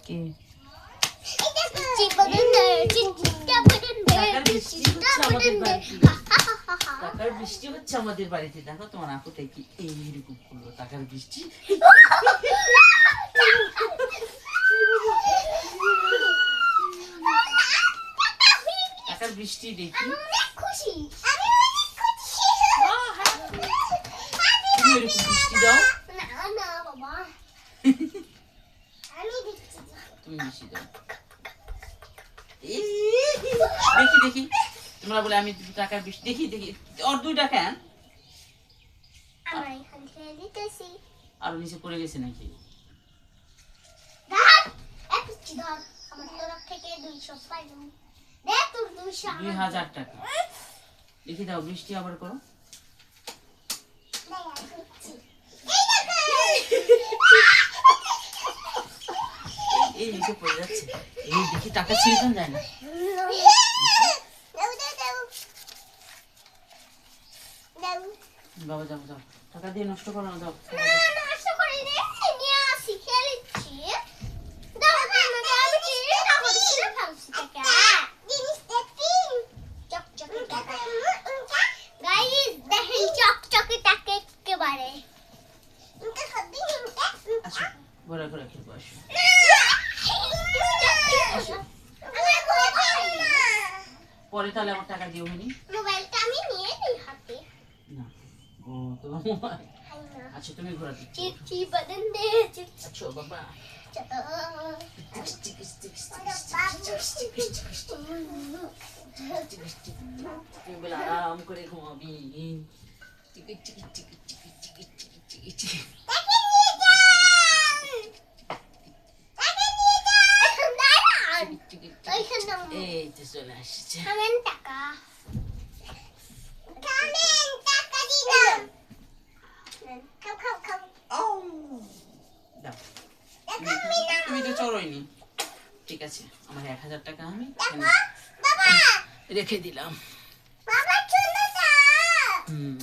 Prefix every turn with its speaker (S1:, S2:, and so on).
S1: কি টাকার বৃষ্টি হচ্ছে আমাদের বাড়িতে। দেখো তোমার আপুটাই কি এইরকম করলো, টাকার বৃষ্টি। টাকার বৃষ্টি দেখি তুমি এরকম বৃষ্টি দাও, তুমি বৃষ্টি দাও। দেখি দেখি তোমরা বলে আমি টাকার বৃষ্টি দেখি দেখি। ওর 2 টাকা আরো নিচে পড়ে গেছে নাকি? 2000 টাকা দেখি দাও। বৃষ্টি আবার করো। এই নিচে পড়ে যাচ্ছে। এই দেখি টাকা ছিঁড়ে যায় না। বাবা যাও যাও, টাকা দিয়ে নষ্ট করো না, দাও। আসো ঘোরা ঘোরা খেলবো, আসো। পরে তাহলে আমার টাকা দিও হয়নি।
S2: মোবাইলটা আমি নিয়ে নিই হাতে।
S1: না ও তোমার মোবাইল। আচ্ছা তুমি ঘোরা দিচ্ছ।
S2: চিপচি বদন দে
S1: আচ্ছা বাবা। তুমি বলে আরাম করে ঘুমাবি। টিকি টিকি টিকি টিকি টিকি টিকি টিকি টিকি। এই তো চলে আসছে। দাও। তুমি তো চড়োইনি। ঠিক আছে, আমার 1000 টাকা আমি রেখে দিলাম। হুম